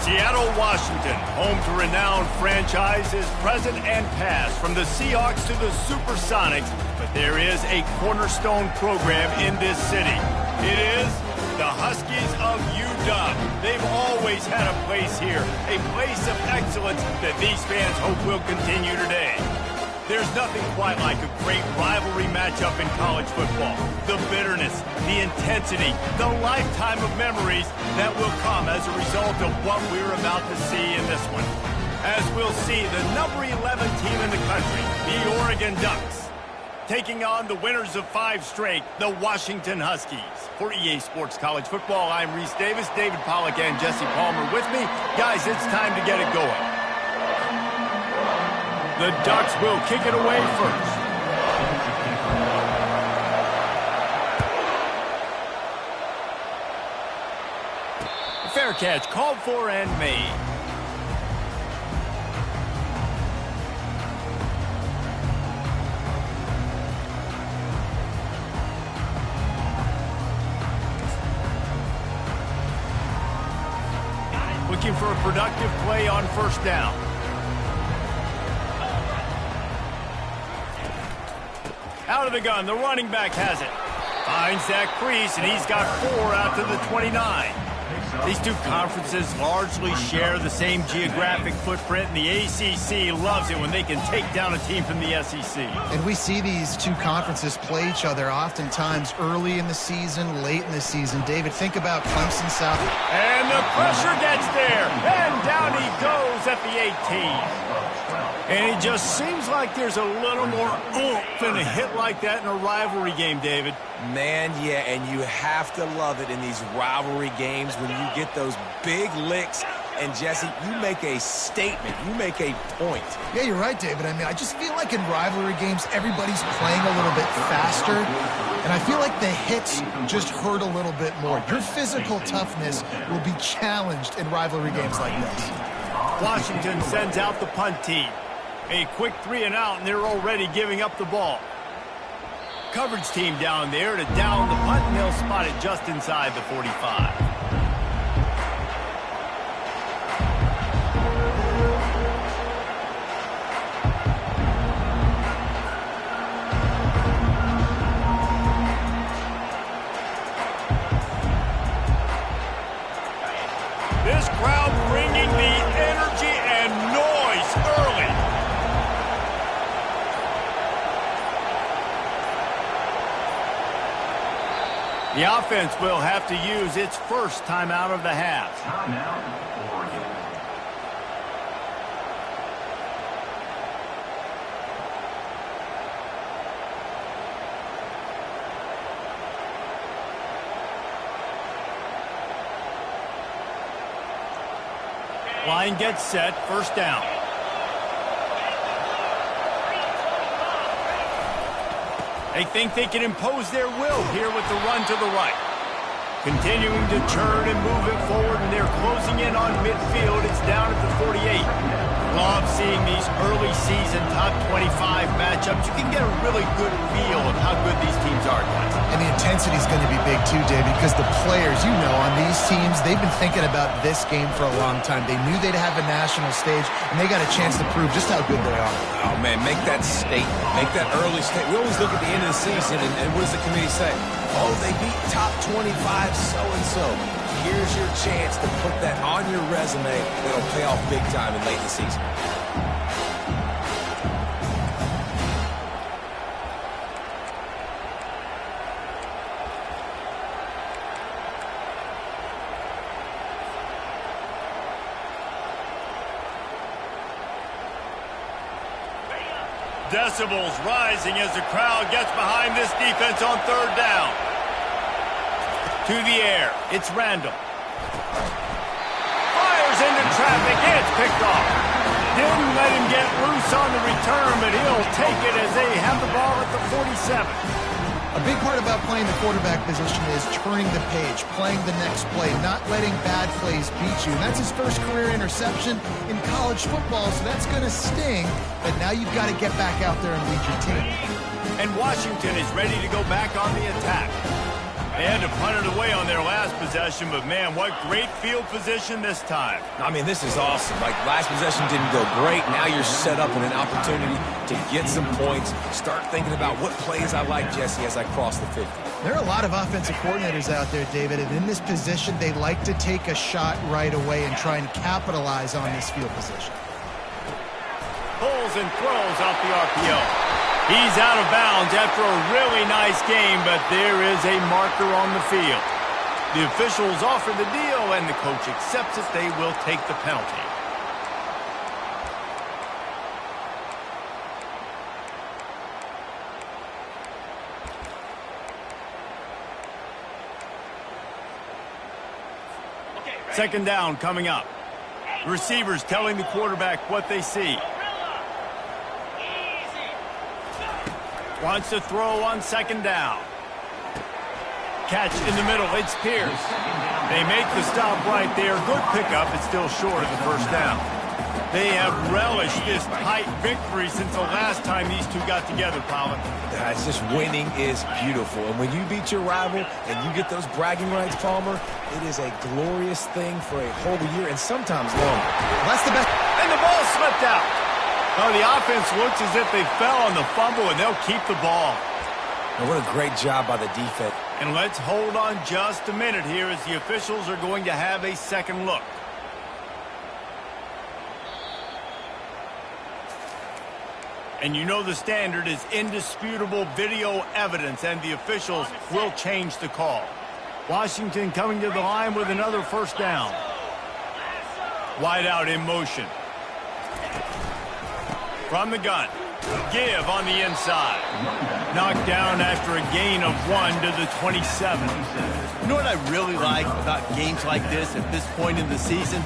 Seattle, Washington, home to renowned franchises present and past, from the Seahawks to the Supersonics, but there is a cornerstone program in this city. It is the Huskies of UW. They've always had a place here, a place of excellence that these fans hope will continue today. There's nothing quite like a great rivalry matchup in college football. The bitterness, the intensity, the lifetime of memories that will come as a result of what we're about to see in this one. As we'll see, the number 11 team in the country, the Oregon Ducks, taking on the winners of 5 straight, the Washington Huskies. For EA Sports College Football, I'm Reese Davis, David Pollack, and Jesse Palmer with me. Guys, it's time to get it going. The Ducks will kick it away first. Fair catch called for and made. Looking for a productive play on first down. Out of the gun, the running back has it. Finds that crease, and he's got 4 out to the 29. These two conferences largely share the same geographic footprint, and the ACC loves it when they can take down a team from the SEC. And we see these two conferences play each other oftentimes early in the season, late in the season. David, think about Clemson South. And the pressure gets there, and down he goes at the 18. And it just seems like there's a little more oomph in a hit like that in a rivalry game, David. Man, yeah, and you have to love it in these rivalry games when you get those big licks. And, Jesse, you make a statement. You make a point. Yeah, you're right, David. I mean, I just feel like in rivalry games, everybody's playing a little bit faster. And I feel like the hits just hurt a little bit more. Your physical toughness will be challenged in rivalry games like this. Washington sends out the punt team. A quick 3 and out, and they're already giving up the ball. Coverage team down there to down the punt, and they'll spot it just inside the 45. This crowd bringing the energy and noise early. The offense will have to use its first timeout of the half. Timeout, Oregon. Line gets set, first down. They think they can impose their will here with the run to the right. Continuing to turn and move it forward, and they're closing in on midfield. It's down at the 48. Love seeing these early season top 25 matchups. You can get a really good feel of how good these teams are, guys. And the intensity is going to be big too, David, because the players, you know, on these teams, they've been thinking about this game for a long time. They knew they'd have a national stage, and they got a chance to prove just how good they are. Oh, man, make that statement. Make that early statement. We always look at the end of the season, and what does the committee say? Oh, they beat top 25 so-and-so. Here's your chance to put that on your resume. That'll pay off big time in late in the season. Decibels rising as the crowd gets behind this defense on third down. To the air, it's Randall. Fires into traffic, it's picked off. Didn't let him get loose on the return, but he'll take it as they have the ball at the 47. A big part about playing the quarterback position is turning the page, playing the next play, not letting bad plays beat you. And that's his first career interception in college football, so that's going to sting. But now you've got to get back out there and lead your team. And Washington is ready to go back on the attack. They had to punt it away on their last possession, but man, what great field position this time. I mean, this is awesome. Like, last possession didn't go great. Now you're set up with an opportunity to get some points. Start thinking about what plays I like, Jesse, as I cross the 50. There are a lot of offensive coordinators out there, David, and in this position, they like to take a shot right away and try and capitalize on this field position. Pulls and throws off the RPO. He's out of bounds after a really nice game, but there is a marker on the field. The officials offer the deal, and the coach accepts it. They will take the penalty. Second down coming up. Receivers telling the quarterback what they see. Wants to throw on second down. Catch in the middle. It's Pierce. They make the stop right there. Good pickup. It's still short of the first down. They have relished this tight victory since the last time these two got together, Pollard. It's just winning is beautiful. And when you beat your rival and you get those bragging rights, Palmer, it is a glorious thing for a whole year and sometimes longer. That's the best. And the ball slipped out. Oh, the offense looks as if they fell on the fumble, and they'll keep the ball. And what a great job by the defense. And let's hold on just a minute here as the officials are going to have a second look. And you know the standard is indisputable video evidence, and the officials will change the call. Washington coming to the line with another first down. Wide out in motion. From the gun. Give on the inside. Knocked down after a gain of 1 to the 27. You know what I really like about games like this at this point in the season?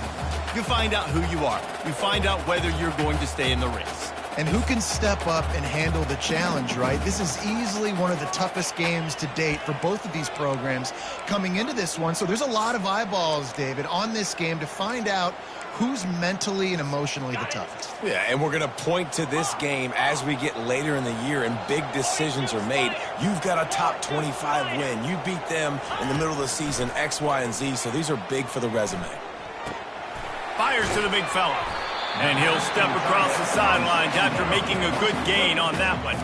You find out who you are. You find out whether you're going to stay in the race. And who can step up and handle the challenge, right? This is easily one of the toughest games to date for both of these programs coming into this one. So there's a lot of eyeballs, David, on this game to find out who's mentally and emotionally the toughest. Yeah, and we're going to point to this game as we get later in the year and big decisions are made. You've got a top 25 win. You beat them in the middle of the season, X, Y, and Z, so these are big for the resume. Fires to the big fella. And he'll step across the sidelines after making a good gain on that one.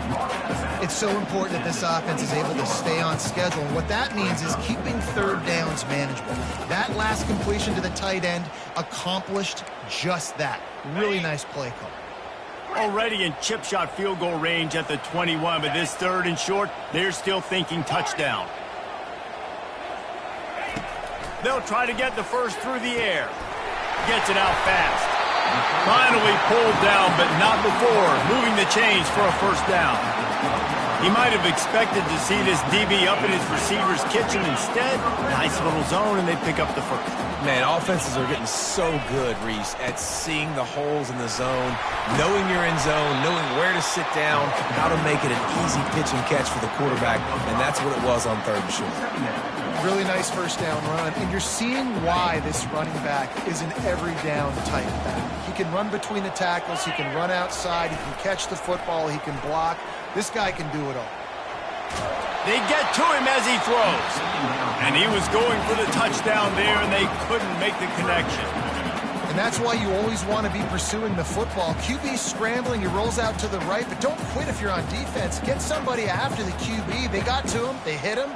It's so important that this offense is able to stay on schedule. And what that means is keeping third downs manageable. That last completion to the tight end accomplished just that. Really nice play call. Already in chip shot field goal range at the 21, but this third and short, they're still thinking touchdown. They'll try to get the first through the air. Gets it out fast. Finally pulled down, but not before moving the chains for a first down. He might have expected to see this DB up in his receiver's kitchen. Instead, nice little zone, and they pick up the first. Man, offenses are getting so good, Reese, at seeing the holes in the zone, knowing you're in zone, knowing where to sit down, how to make it an easy pitch and catch for the quarterback, and that's what it was on third and short. Really nice first down run, and you're seeing why this running back is an every down type back. He can run between the tackles, he can run outside, he can catch the football, he can block. This guy can do it all. They get to him as he throws. And he was going for the touchdown there, and they couldn't make the connection. And that's why you always want to be pursuing the football. QB scrambling, he rolls out to the right, but don't quit if you're on defense. Get somebody after the QB. They got to him, they hit him,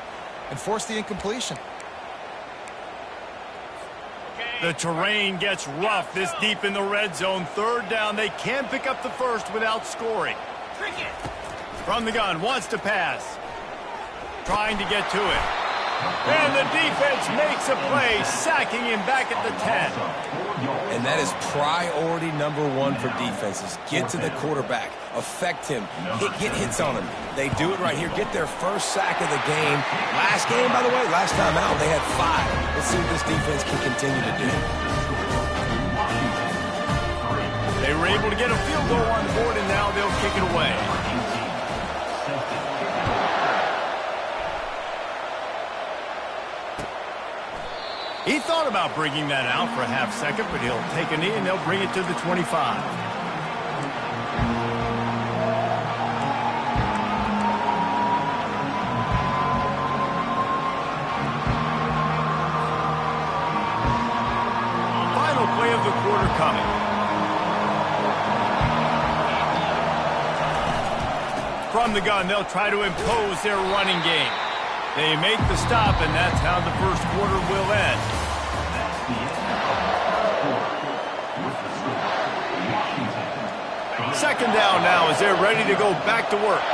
and forced the incompletion. The terrain gets rough this deep in the red zone. Third down, they can pick up the first without scoring. From the gun, wants to pass. Trying to get to it. And the defense makes a play, sacking him back at the 10. And that is priority number one for defenses. Get to the quarterback. Affect him. Get hits on him. They do it right here. Get their first sack of the game. Last game, by the way, last time out, they had 5. Let's see what this defense can continue to do. They were able to get a field goal on the board, and now they'll kick it away. He thought about bringing that out for a half second, but he'll take a knee and they'll bring it to the 25. From the gun, they'll try to impose their running game. They make the stop, and that's how the first quarter will end. That's the end with the score, Washington. Second down now as they're ready to go back to work.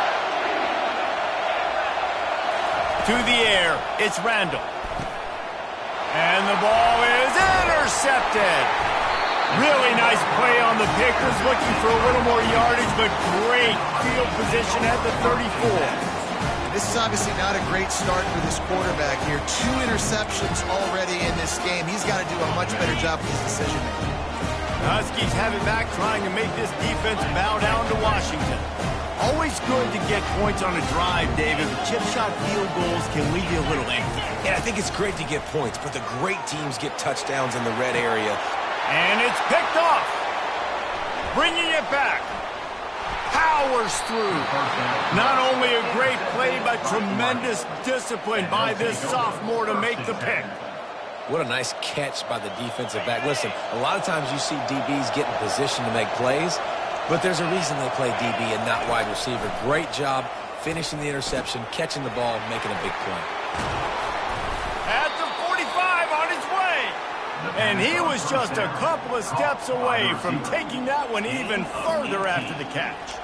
To the air, it's Randall. And the ball is intercepted. Really nice play on the pick. Was looking for a little more yardage, but great field position at the 34. This is obviously not a great start for this quarterback here. 2 interceptions already in this game. He's got to do a much better job with his decision-making. The Huskies have it back, trying to make this defense bow down to Washington. Always good to get points on a drive, David. Chip shot field goals can leave you a little empty. Yeah, I think it's great to get points, but the great teams get touchdowns in the red area. And it's picked off. Bringing it back. Powers through. Not only a great play, but tremendous discipline by this sophomore to make the pick. What a nice catch by the defensive back. Listen, a lot of times you see DBs get in position to make plays, but there's a reason they play DB and not wide receiver. Great job finishing the interception, catching the ball, making a big play. At the 45 on his way. And he was just a couple of steps away from taking that one even further after the catch.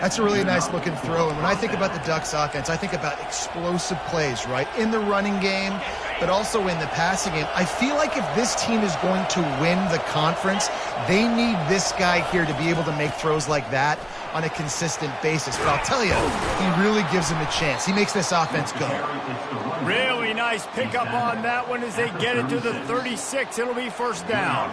That's a really nice looking throw. And when I think about the Ducks offense, I think about explosive plays, right? In the running game, but also in the passing game. I feel like if this team is going to win the conference, they need this guy here to be able to make throws like that on a consistent basis. But I'll tell you, he really gives him a chance. He makes this offense go. Really nice pickup on that one as they get it to the 36. It'll be first down.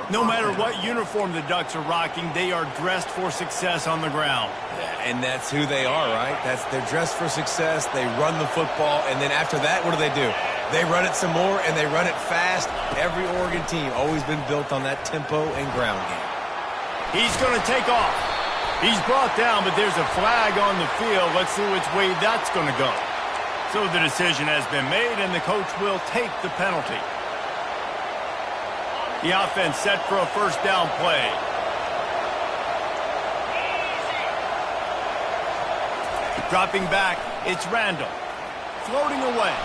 No matter what uniform the Ducks are rocking, they are dressed for success on the ground. Yeah, and that's who they are, right? They're dressed for success. They run the football, and then after that, what do? They run it some more, and they run it fast. Every Oregon team always been built on that tempo and ground game. He's going to take off. He's brought down, but there's a flag on the field. Let's see which way that's going to go. So the decision has been made, and the coach will take the penalty. The offense set for a first down play. Dropping back, it's Randall. Floating away.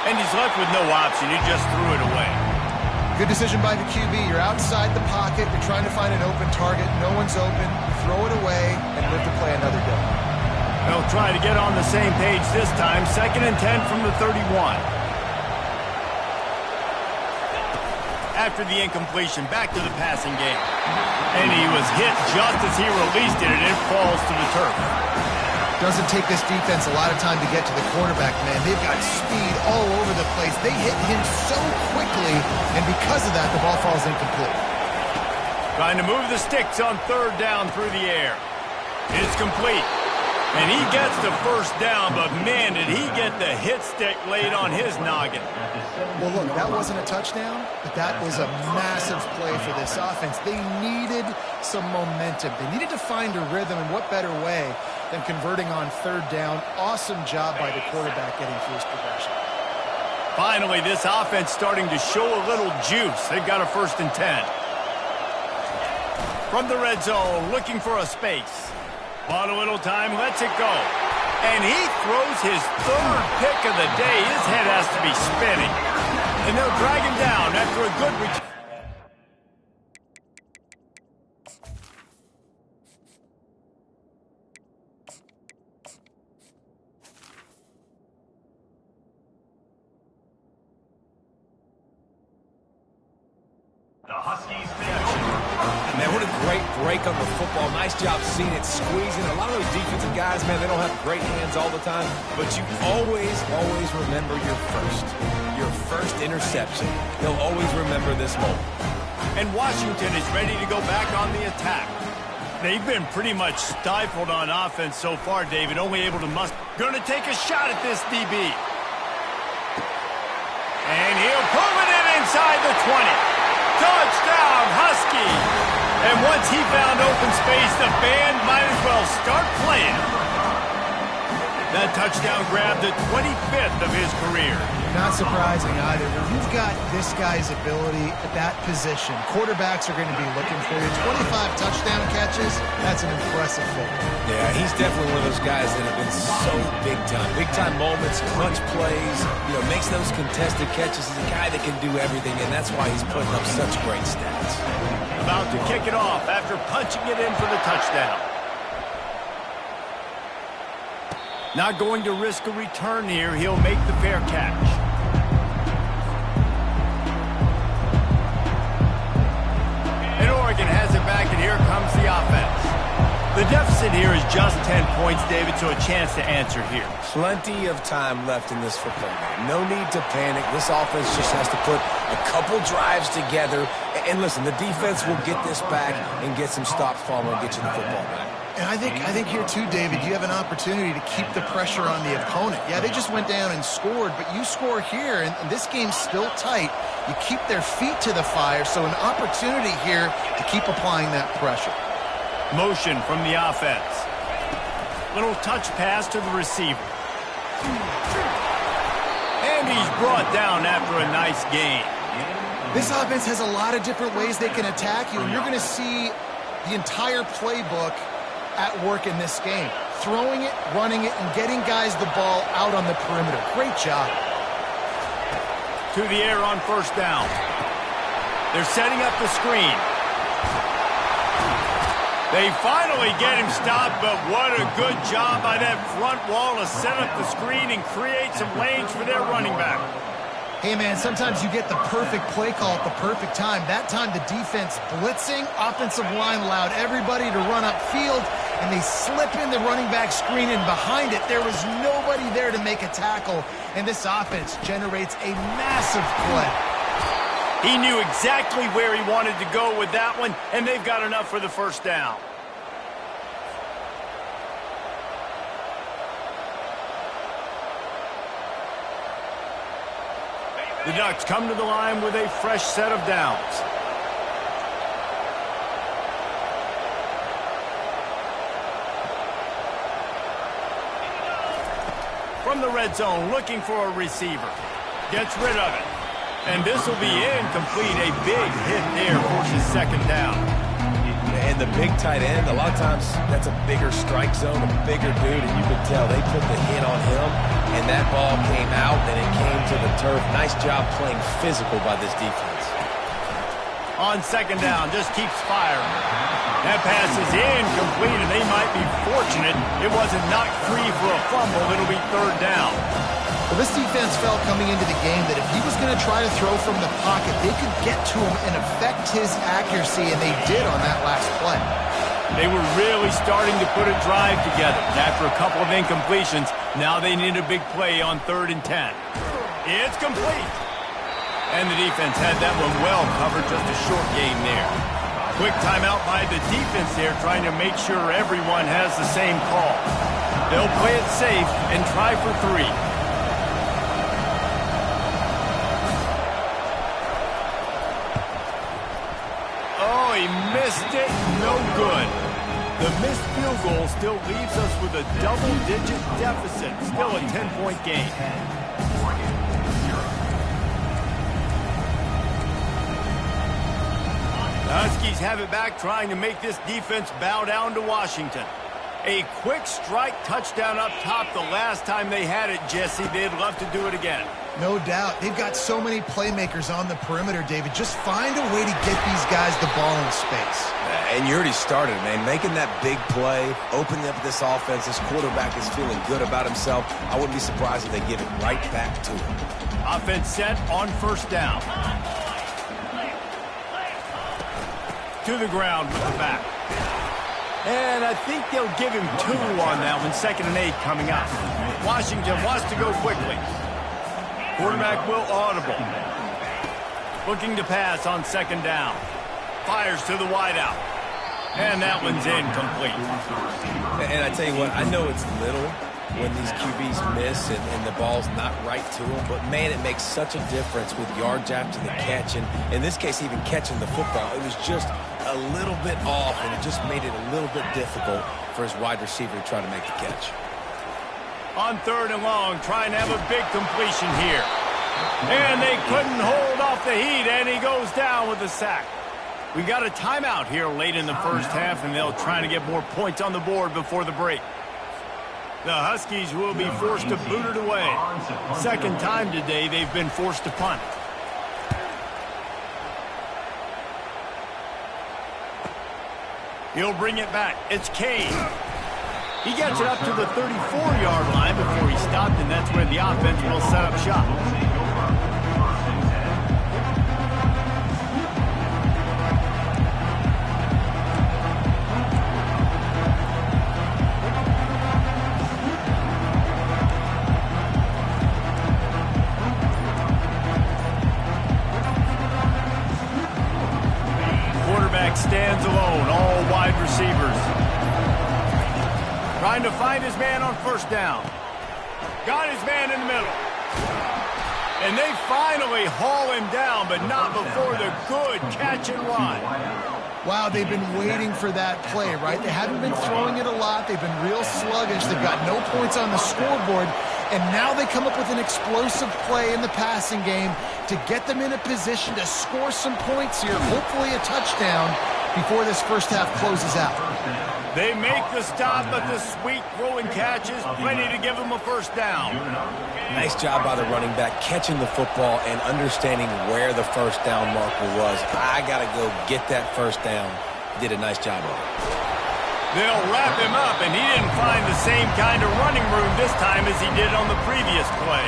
And he's left with no option. He just threw it away. Good decision by the QB. You're outside the pocket. You're trying to find an open target. No one's open. Throw it away and live to play another day. They'll try to get on the same page this time. 2nd and 10 from the 31. After the incompletion, back to the passing game. And he was hit just as he released it, and it falls to the turf. Doesn't take this defense a lot of time to get to the quarterback, man. They've got speed all over the place. They hit him so quickly, and because of that, the ball falls incomplete. Trying to move the sticks on 3rd down through the air. It's complete. And he gets the first down, but man, did he get the hit stick laid on his noggin. Well, look, that wasn't a touchdown, but that was a massive play for this offense. They needed some momentum. They needed to find a rhythm, and what better way than converting on 3rd down. Awesome job by the quarterback getting through his progression. Finally, this offense starting to show a little juice. They've got a 1st and 10. From the red zone, looking for a space. Bought a little time, lets it go. And he throws his 3rd pick of the day. His head has to be spinning. And they'll drag him down after a good return. The Huskies take over. Man, what a great break on the football. Nice job seeing it, squeezing. A lot of those defensive guys, man, they don't have great hands all the time, but you always remember your first interception. They'll always remember this moment. And Washington is ready to go back on the attack. They've been pretty much stifled on offense so far, David, only able to Gonna take a shot at this DB. And he'll pull it in inside the 20. Touchdown, Husky! And once he found open space, the band might as well start playing. That touchdown grabbed the 25th of his career. Not surprising either. When you've got this guy's ability at that position, quarterbacks are going to be looking for you. 25 touchdown catches, that's an impressive feat. Yeah, he's definitely one of those guys that have been so big time. Big time moments, clutch plays, makes those contested catches. He's a guy that can do everything, and that's why he's putting up such great stats. About to kick it off after punching it in for the touchdown. Not going to risk a return here. He'll make the fair catch. And Oregon has it back, and here comes the offense. The deficit here is just 10 points, David, so a chance to answer here. Plenty of time left in this football game. No need to panic. This offense just has to put a couple drives together. And listen, the defense will get this back and get some stops, Palmer, and get you the football back. And I think here too, David, you have an opportunity to keep the pressure on the opponent. Yeah, they just went down and scored, but you score here, and this game's still tight. You keep their feet to the fire, so an opportunity here to keep applying that pressure. Motion from the offense. Little touch pass to the receiver. And he's brought down after a nice gain. This offense has a lot of different ways they can attack you, and you're going to see the entire playbook at work in this game. Throwing it, running it, and getting guys the ball out on the perimeter. Great job. To the air on first down. They're setting up the screen. They finally get him stopped, but what a good job by that front wall to set up the screen and create some lanes for their running back. Hey, man, sometimes you get the perfect play call at the perfect time. That time the defense blitzing, offensive line allowed everybody to run upfield, and they slip in the running back screen, and behind it there was nobody there to make a tackle, and this offense generates a massive play. He knew exactly where he wanted to go with that one, and they've got enough for the first down. The Ducks come to the line with a fresh set of downs. From the red zone, looking for a receiver. Gets rid of it. And this will be incomplete. A big hit there forces second down. And the big tight end, a lot of times that's a bigger strike zone, a bigger dude, and you could tell they put the hit on him, and that ball came out, and it came to the turf. Nice job playing physical by this defense. On second down, just keeps firing. That pass is incomplete, and they might be fortunate it wasn't knocked free for a fumble. It'll be third down. Well, this defense felt coming into the game that if he was going to try to throw from the pocket, they could get to him and affect his accuracy, and they did on that last play. They were really starting to put a drive together. After a couple of incompletions, now they need a big play on 3rd and 10. It's complete. And the defense had that one well covered, just a short game there. Quick timeout by the defense there, trying to make sure everyone has the same call. They'll play it safe and try for 3. He missed it, no good. The missed field goal still leaves us with a double-digit deficit. Still a 10-point game. The Huskies have it back, trying to make this defense bow down to Washington. A quick strike touchdown up top the last time they had it, Jesse. They'd love to do it again. No doubt. They've got so many playmakers on the perimeter, David. Just find a way to get these guys the ball in space. And you already started, man. Making that big play, opening up this offense. This quarterback is feeling good about himself. I wouldn't be surprised if they give it right back to him. Offense set on first down. To the ground with the back. And I think they'll give him 2 on that one. 2nd and 8 coming up. Washington wants to go quickly. Quarterback will audible. Looking to pass on 2nd down. Fires to the wideout. And that one's incomplete. And I tell you what, I know it's little when these QBs miss and the ball's not right to them, but man, it makes such a difference with yards after the catch. And in this case, even catching the football, it was just a little bit off, and it just made it a little bit difficult for his wide receiver to try to make the catch. On 3rd and long, trying to have a big completion here. And they couldn't hold off the heat, and he goes down with a sack. We got a timeout here late in the first half, and they'll try to get more points on the board before the break. The Huskies will be forced to boot it away. Second time today they've been forced to punt. He'll bring it back. It's Kane. He gets it up to the 34-yard line before he stopped, and that's where the offense will set up shop. Quarterback stands alone, all wide receivers. Trying to find his man on first down. Got his man in the middle. And they finally haul him down, but not before the good catch and run. Wow, they've been waiting for that play, right? They haven't been throwing it a lot. They've been real sluggish. They've got no points on the scoreboard. And now they come up with an explosive play in the passing game to get them in a position to score some points here, hopefully a touchdown, before this first half closes out. They make the stop, but the sweet throw and catch is plenty to give them a first down. Nice job by the running back catching the football and understanding where the first down marker was. I got to go get that first down. Did a nice job of it. They'll wrap him up, and he didn't find the same kind of running room this time as he did on the previous play.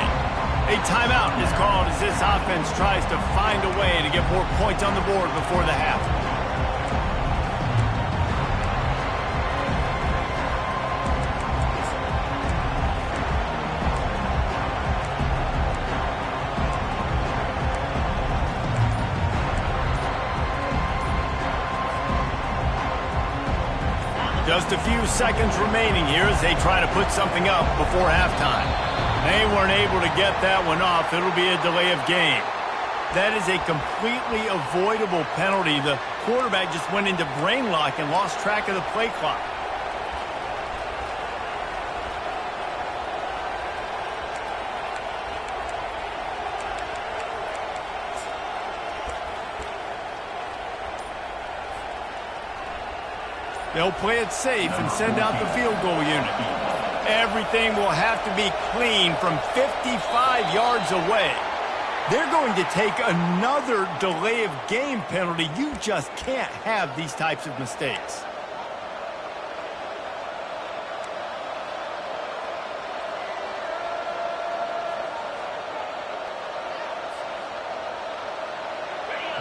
A timeout is called as this offense tries to find a way to get more points on the board before the half. Just a few seconds remaining here as they try to put something up before halftime. They weren't able to get that one off. It'll be a delay of game. That is a completely avoidable penalty. The quarterback just went into brain lock and lost track of the play clock. They'll play it safe and send out the field goal unit. Everything will have to be clean from 55 yards away. They're going to take another delay of game penalty. You just can't have these types of mistakes.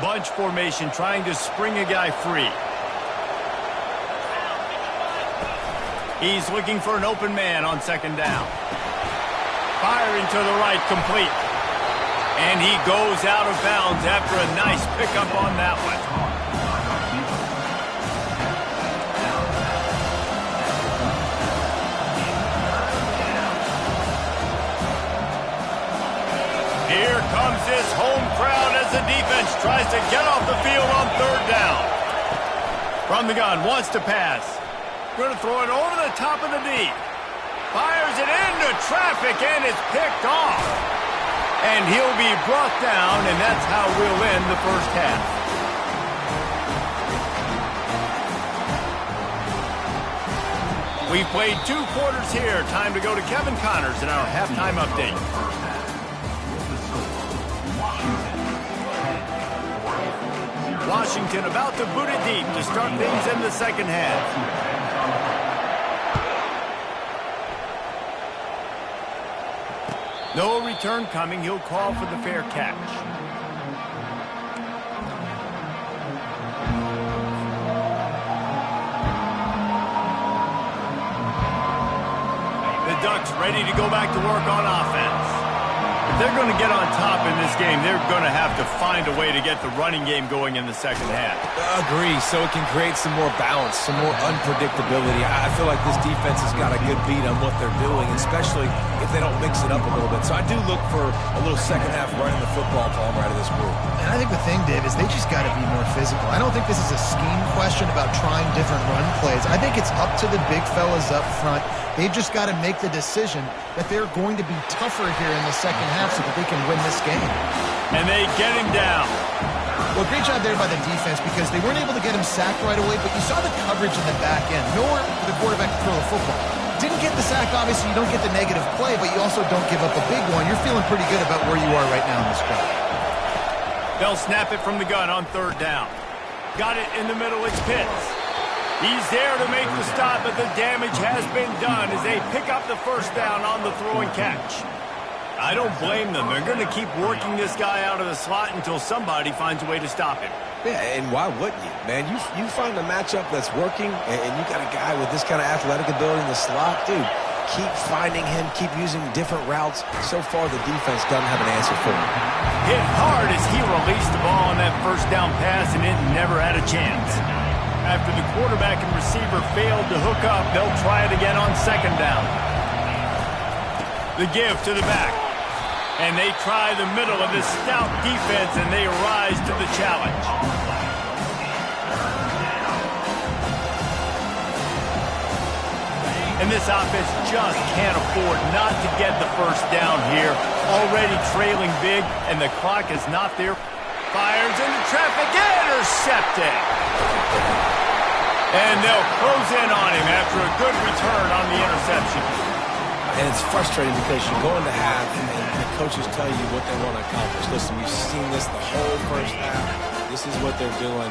Bunch formation trying to spring a guy free. He's looking for an open man on second down. Firing to the right, complete. And he goes out of bounds after a nice pickup on that one. Here comes this home crowd as the defense tries to get off the field on third down. From the gun, wants to pass. Going to throw it over the top of the D. Fires it into traffic, and it's picked off. And he'll be brought down, and that's how we'll end the first half. We've played 2 quarters here. Time to go to Kevin Connors in our halftime update. Washington about to boot it deep to start things in the second half. No return coming. He'll call for the fair catch. The Ducks ready to go back to work on offense. If they're going to get on top in this game, they're going to have to find a way to get the running game going in the second half. Agree, so it can create some more balance, some more unpredictability. I feel like this defense has got a good beat on what they're doing, especially if they don't mix it up a little bit. So I do look for a little second half running the football from right of this group. And I think the thing, Dave, is they just got to be more physical. I don't think this is a scheme question about trying different run plays. I think it's up to the big fellas up front They've just got to make the decision that they're going to be tougher here in the second half so that they can win this game. And they get him down. Well, great job there by the defense because they weren't able to get him sacked right away, but you saw the coverage in the back end. Nowhere for the quarterback to throw the football. Didn't get the sack, obviously. You don't get the negative play, but you also don't give up a big one. You're feeling pretty good about where you are right now in this drive. They'll snap it from the gun on third down. Got it in the middle. It's Pitts. He's there to make the stop, but the damage has been done as they pick up the first down on the throw and catch. I don't blame them. They're going to keep working this guy out of the slot until somebody finds a way to stop him. Yeah, and why wouldn't you, man? You find a matchup that's working, and you got a guy with this kind of athletic ability in the slot, dude. Keep finding him, keep using different routes. So far, the defense doesn't have an answer for him. Hit hard as he released the ball on that first down pass, and it never had a chance. After the quarterback and receiver failed to hook up, they'll try it again on second down. The give to the back. And they try the middle of this stout defense, and they rise to the challenge. And this offense just can't afford not to get the first down here. Already trailing big, and the clock is not there. Fires into traffic, intercepted. And they'll close in on him after a good return on the interception. And it's frustrating because you're going to have, and the coaches tell you what they want to accomplish. Listen, we've seen this the whole first half. This is what they're doing.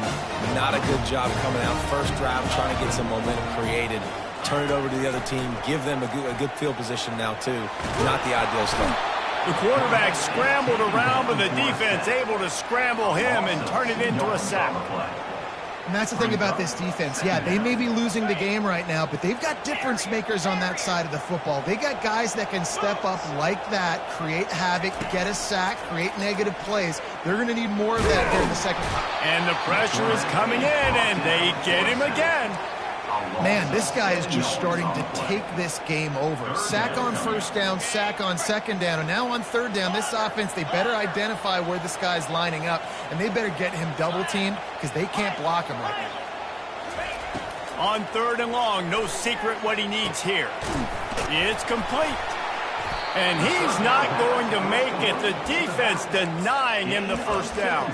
Not a good job coming out first drive, trying to get some momentum created. Turn it over to the other team. Give them a good field position now, too. Not the ideal start. The quarterback scrambled around, but the defense able to scramble him and turn it into a sack. And that's the thing about this defense. Yeah, they may be losing the game right now, but they've got difference makers on that side of the football. They got guys that can step up like that, create havoc, get a sack, create negative plays. They're going to need more of that here in the second half. And the pressure is coming in, and they get him again. Man, this guy is just starting to take this game over. Sack on first down, sack on second down, and now on third down, this offense, they better identify where this guy's lining up, and they better get him double-teamed because they can't block him right now. On third and long, no secret what he needs here. It's complete. And he's not going to make it. The defense denying him the first down.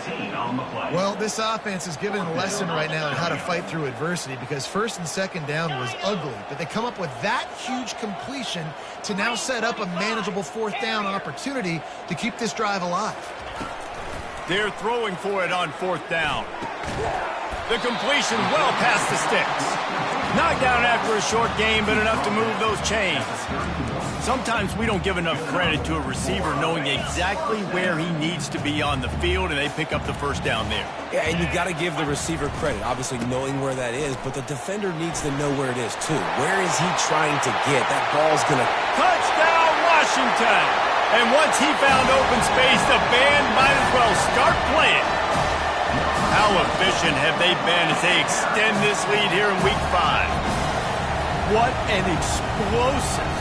Well, this offense is giving a lesson right now on how to fight through adversity because first and second down was ugly, but they come up with that huge completion to now set up a manageable fourth down opportunity to keep this drive alive. They're throwing for it on fourth down. The completion well past the sticks. Knocked down after a short game, but enough to move those chains. Sometimes we don't give enough credit to a receiver knowing exactly where he needs to be on the field, and they pick up the first down there. Yeah, and you got to give the receiver credit, obviously knowing where that is, but the defender needs to know where it is, too. Where is he trying to get? That ball's going to... Touchdown, Washington! And once he found open space, the band might as well start playing. How efficient have they been as they extend this lead here in Week 5? What an explosive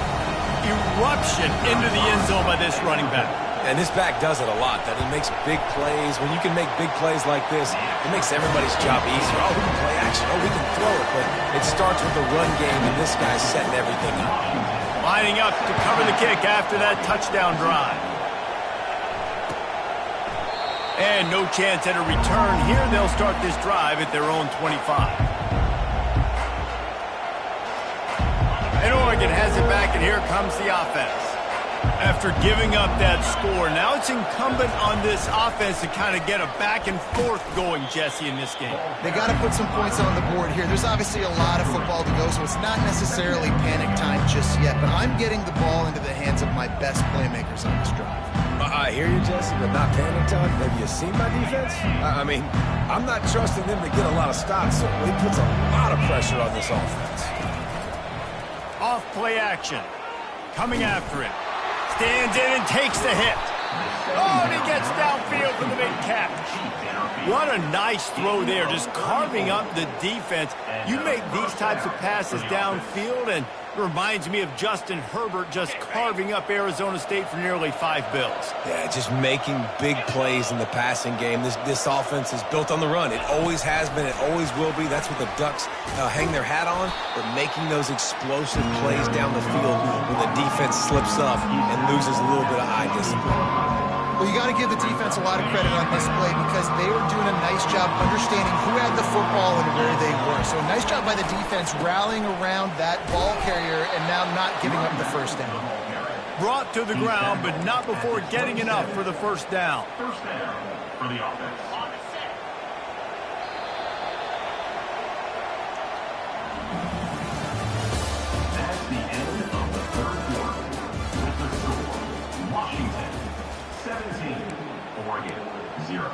eruption into the end zone by this running back. And this back does it a lot, that he makes big plays. When you can make big plays like this, it makes everybody's job easier. Oh, we can play action. Oh, we can throw it. But it starts with the run game, and this guy's setting everything up. Lining up to cover the kick after that touchdown drive. And no chance at a return here. They'll start this drive at their own 25. And Oregon has it back, and here comes the offense. After giving up that score, now it's incumbent on this offense to kind of get a back and forth going, Jesse, in this game. They got to put some points on the board here. There's obviously a lot of football to go, so it's not necessarily panic time just yet, but I'm getting the ball into the hands of my best playmakers on this drive. I hear you, Jesse, but not panic time. Have you seen my defense? I mean, I'm not trusting them to get a lot of stops, so it puts a lot of pressure on this offense. Off play action. Coming after him. Stands in and takes the hit. Oh, and he gets downfield for the big catch. What a nice throw there, just carving up the defense. You make these types of passes downfield, and It reminds me of Justin Herbert just carving up Arizona State for nearly 5 bills. Yeah, just making big plays in the passing game. This offense is built on the run. It always has been. It always will be. That's what the Ducks hang their hat on. But making those explosive plays down the field when the defense slips up and loses a little bit of eye discipline. Well, you got to give the defense a lot of credit on this play because they were doing a nice job understanding who had the football and where they were. So a nice job by the defense rallying around that ball carrier and now not giving up the first down. Brought to the ground, but not before getting enough for the first down. First down for the offense. That's the end of the third quarter. With the score, Washington 17, Oregon 0.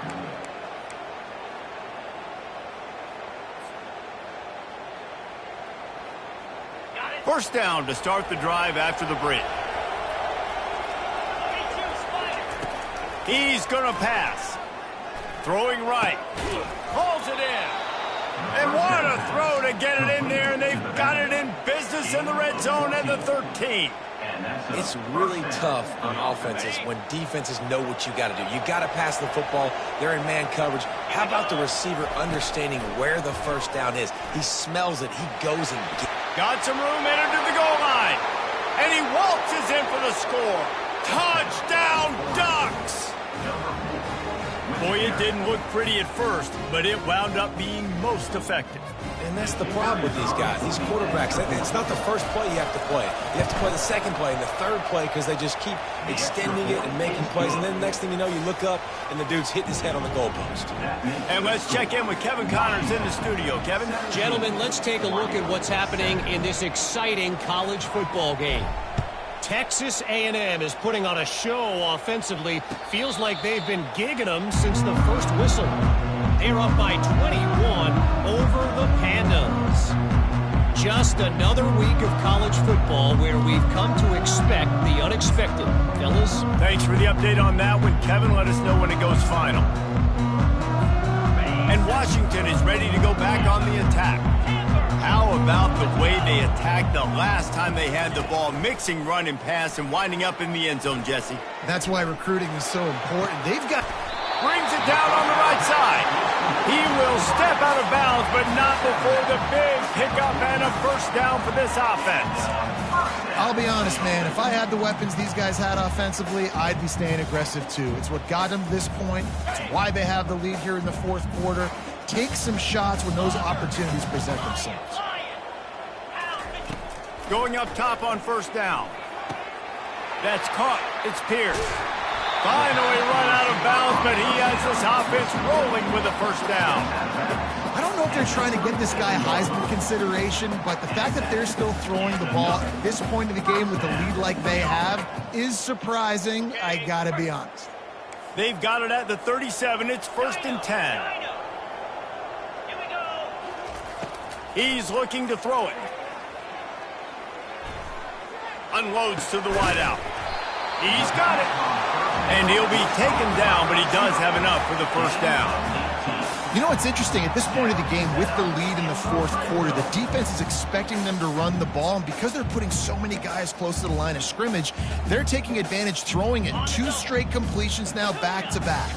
First down to start the drive after the break. He's going to pass. Throwing right. Calls it in. And what a throw to get it in there, and they've got it in business in the red zone at the 13. It's really tough on offenses when defenses know what you got to do. You got to pass the football. They're in man coverage. How about the receiver understanding where the first down is? He smells it. He goes and gets it. Got some room entered to the goal line. And he waltzes in for the score. Touchdown, Ducks! Boy, it didn't look pretty at first, but it wound up being most effective. And that's the problem with these guys, these quarterbacks. It's not the first play you have to play. You have to play the second play and the third play because they just keep extending it and making plays. And then the next thing you know, you look up and the dude's hitting his head on the goalpost. And let's check in with Kevin Connors in the studio. Kevin? Gentlemen, let's take a look at what's happening in this exciting college football game. Texas A&M is putting on a show offensively. Feels like they've been gigging them since the first whistle. They're up by 21 over the Pandas. Just another week of college football where we've come to expect the unexpected. Fellas? Thanks for the update on that one, Kevin. Let us know when it goes final. And Washington is ready to go back on the attack. How about the way they attacked the last time they had the ball, mixing run and pass and winding up in the end zone, Jesse? That's why recruiting is so important. They've got... Brings it down on the right side. He will step out of bounds, but not before the big pickup and a first down for this offense. I'll be honest, man. If I had the weapons these guys had offensively, I'd be staying aggressive too. It's what got them to this point. It's why they have the lead here in the fourth quarter. Take some shots when those opportunities present themselves. Going up top on first down. That's caught. It's Pierce. Finally run out of bounds, but he has this offense rolling with a first down. I don't know if they're trying to get this guy Heisman consideration, but the fact that they're still throwing the ball at this point of the game with a lead like they have is surprising, I gotta be honest. They've got it at the 37. It's 1st and 10. He's looking to throw it. Unloads to the wideout. He's got it. And he'll be taken down, but he does have enough for the first down. You know what's interesting? At this point of the game, with the lead in the fourth quarter, the defense is expecting them to run the ball, and because they're putting so many guys close to the line of scrimmage, they're taking advantage, throwing it. 2 straight completions now back-to-back.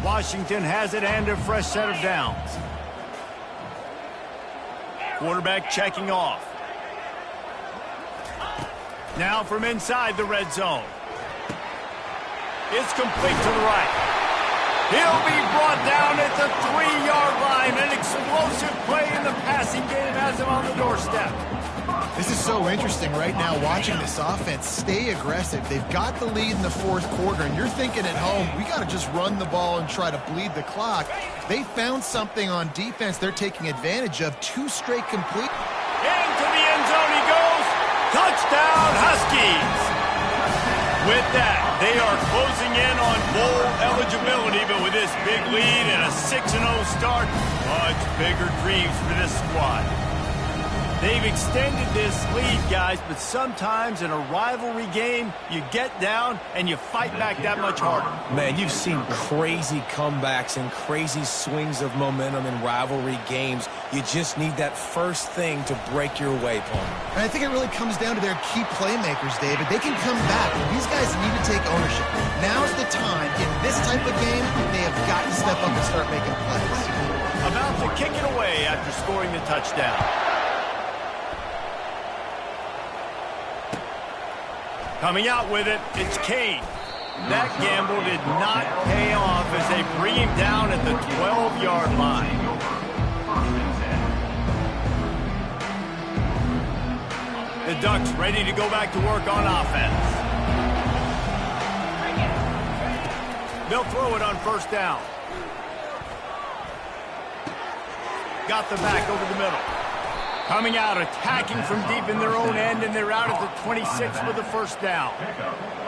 Washington has it and a fresh set of downs. Quarterback checking off. Now from inside the red zone. It's complete to the right. He'll be brought down at the 3-yard line. An explosive play in the passing game has him on the doorstep. This is so interesting right now, watching this offense stay aggressive. They've got the lead in the fourth quarter, and you're thinking at home, we got to just run the ball and try to bleed the clock. They found something on defense they're taking advantage of. 2 straight complete. Into the end zone he goes. Touchdown, Huskies. With that, they are closing in on bowl eligibility, but with this big lead and a 6-0 start, much bigger dreams for this squad. They've extended this lead, guys, but sometimes in a rivalry game, you get down and you fight back that much harder. Man, you've seen crazy comebacks and crazy swings of momentum in rivalry games. You just need that first thing to break your way, Paul. And I think it really comes down to their key playmakers, David. They can come back. These guys need to take ownership. Now's the time. In this type of game, they have got to step up and start making plays. About to kick it away after scoring the touchdown. Coming out with it, it's Kane. That gamble did not pay off as they bring him down at the 12-yard line. The Ducks ready to go back to work on offense. They'll throw it on first down. Got the back over the middle. Coming out, attacking from deep in their own end, and they're out at the 26 with the first down.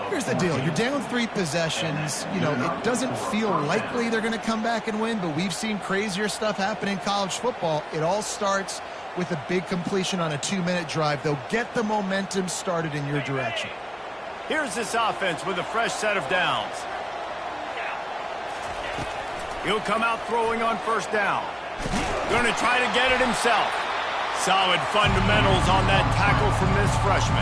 Here's the deal. You're down 3 possessions. You know, it doesn't feel likely they're going to come back and win, but we've seen crazier stuff happen in college football. It all starts with a big completion on a 2-minute drive. They'll get the momentum started in your direction. Here's this offense with a fresh set of downs. He'll come out throwing on first down. Going to try to get it himself. Solid fundamentals on that tackle from this freshman.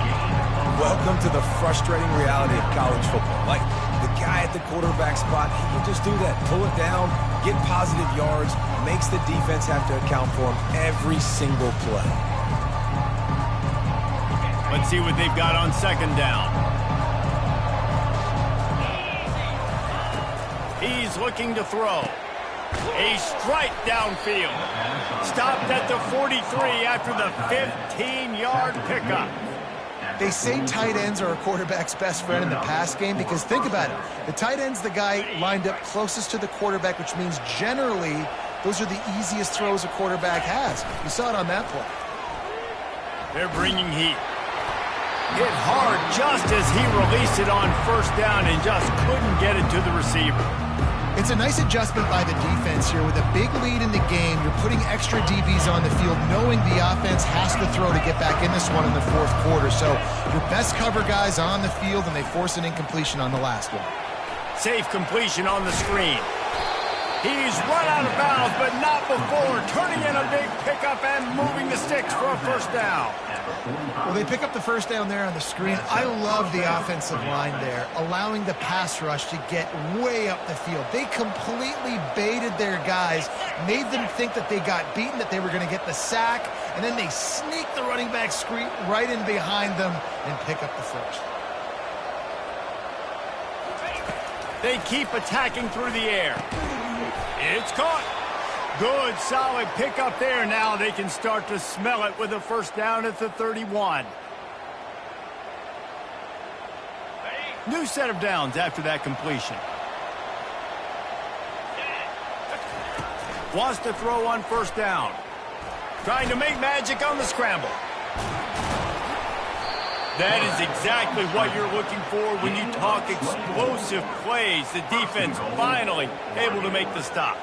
Welcome to the frustrating reality of college football. Like, the guy at the quarterback spot, he can just do that. Pull it down, get positive yards, makes the defense have to account for him every single play. Let's see what they've got on second down. He's looking to throw. A strike downfield. Stopped at the 43 after the 15-yard pickup. They say tight ends are a quarterback's best friend in the pass game because think about it. The tight end's the guy lined up closest to the quarterback, which means generally those are the easiest throws a quarterback has. You saw it on that play. They're bringing heat. Hit hard just as he released it on first down and just couldn't get it to the receiver. It's a nice adjustment by the defense here. With a big lead in the game, you're putting extra DBs on the field, knowing the offense has to throw to get back in this one in the fourth quarter. So your best cover guys on the field, and they force an incompletion on the last one. Safe completion on the screen. He's run out of bounds, but not before turning in a big pickup and moving the sticks for a first down. Well, they pick up the first down there on the screen. I love the offensive line there, allowing the pass rush to get way up the field. They completely baited their guys, made them think that they got beaten, that they were going to get the sack, and then they sneak the running back screen right in behind them and pick up the first. They keep attacking through the air. It's caught. Good, solid pickup there. Now they can start to smell it with a first down at the 31. New set of downs after that completion. Wants to throw on first down. Trying to make magic on the scramble. That is exactly what you're looking for when you talk explosive plays. The defense finally able to make the stop.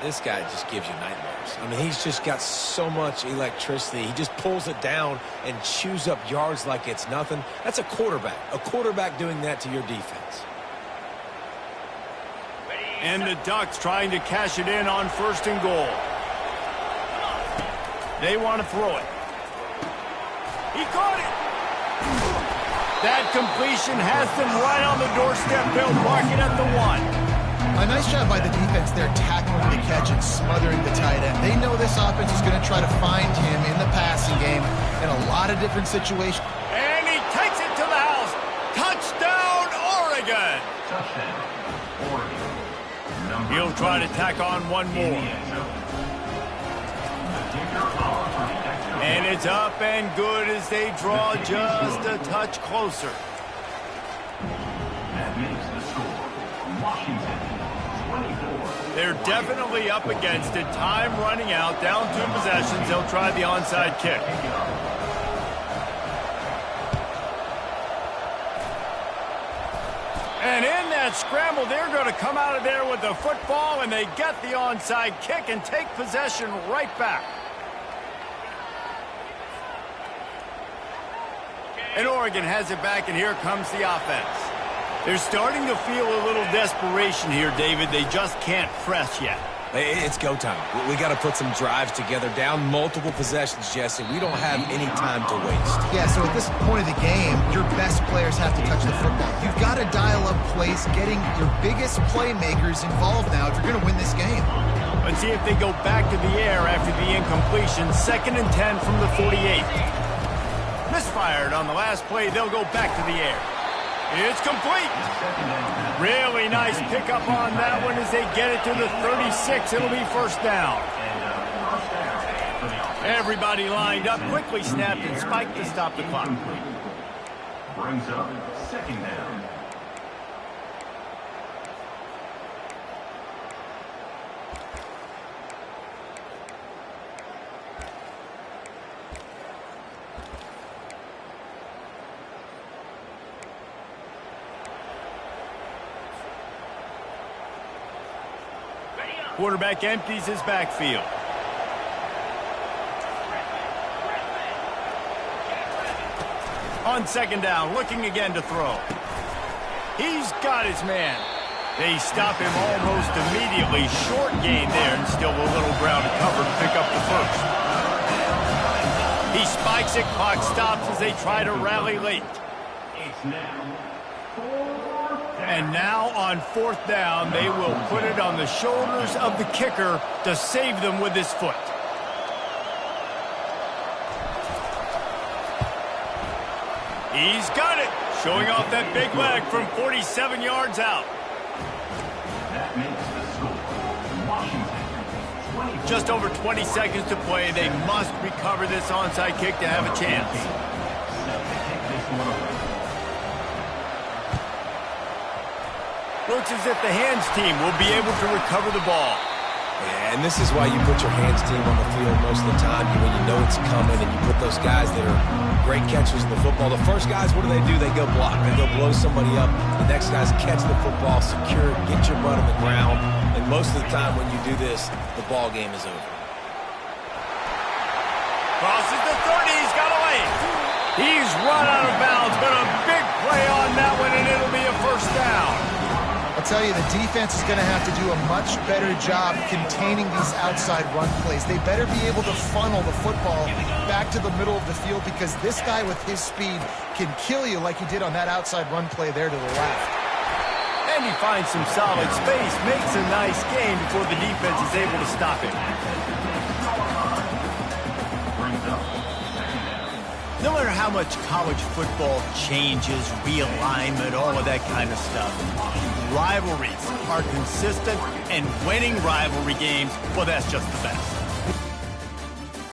This guy just gives you nightmares. I mean, he's just got so much electricity. He just pulls it down and chews up yards like it's nothing. That's a quarterback. A quarterback doing that to your defense. And the Ducks trying to cash it in on first and goal. They want to throw it. He caught it. That completion has them right on the doorstep. They'll mark it at the 1. A nice job by the defense there, tackling the catch and smothering the tight end. They know this offense is going to try to find him in the passing game in a lot of different situations. And he takes it to the house. Touchdown, Oregon. Touchdown, Oregon. He'll try to tack on one more. And it's up and good as they draw just a touch closer. That makes the score. Washington, 24. They're definitely up against it. Time running out. Down 2 possessions. They'll try the onside kick. And in that scramble, they're going to come out of there with the football, and they get the onside kick and take possession right back. And Oregon has it back, and here comes the offense. They're starting to feel a little desperation here, David. They just can't press yet. It's go time. We got to put some drives together, down multiple possessions, Jesse. We don't have any time to waste. Yeah, so at this point of the game, your best players have to touch the football. You've got to dial up plays, getting your biggest playmakers involved now if you're going to win this game. Let's see if they go back to the air after the incompletion. 2nd and 10 from the 48. Misfired on the last play. They'll go back to the air. It's complete. Really nice pickup on that one as they get it to the 36. It'll be first down. Everybody lined up, quickly snapped and spiked to stop the clock. Brings up 2nd down. Quarterback empties his backfield. On 2nd down, looking again to throw. He's got his man. They stop him almost immediately. Short gain there, and still a little ground to cover to pick up the first. He spikes it, clock stops as they try to rally late. It's now. And now on 4th down, they will put it on the shoulders of the kicker to save them with his foot. He's got it, showing off that big leg from 47 yards out. That makes the score. Washington, 20. Just over 20 seconds to play. They must recover this onside kick to have a chance. Looks as if the hands team will be able to recover the ball. Yeah, and this is why you put your hands team on the field most of the time when you know it's coming, and you put those guys that are great catchers of the football. The first guys, what do? They go block. They go blow somebody up. The next guys catch the football, secure it, get your butt on the ground. And most of the time when you do this, the ball game is over. Crosses the 30. He's got away. He's run out of bounds, but a big play on that one, and it'll be a first down. I'll tell you, the defense is going to have to do a much better job containing these outside run plays. They better be able to funnel the football back to the middle of the field, because this guy with his speed can kill you like he did on that outside run play there to the left. And he finds some solid space, makes a nice gain before the defense is able to stop him. No matter how much college football changes, realignment, all of that kind of stuff, rivalries are consistent, and winning rivalry games, well, that's just the best.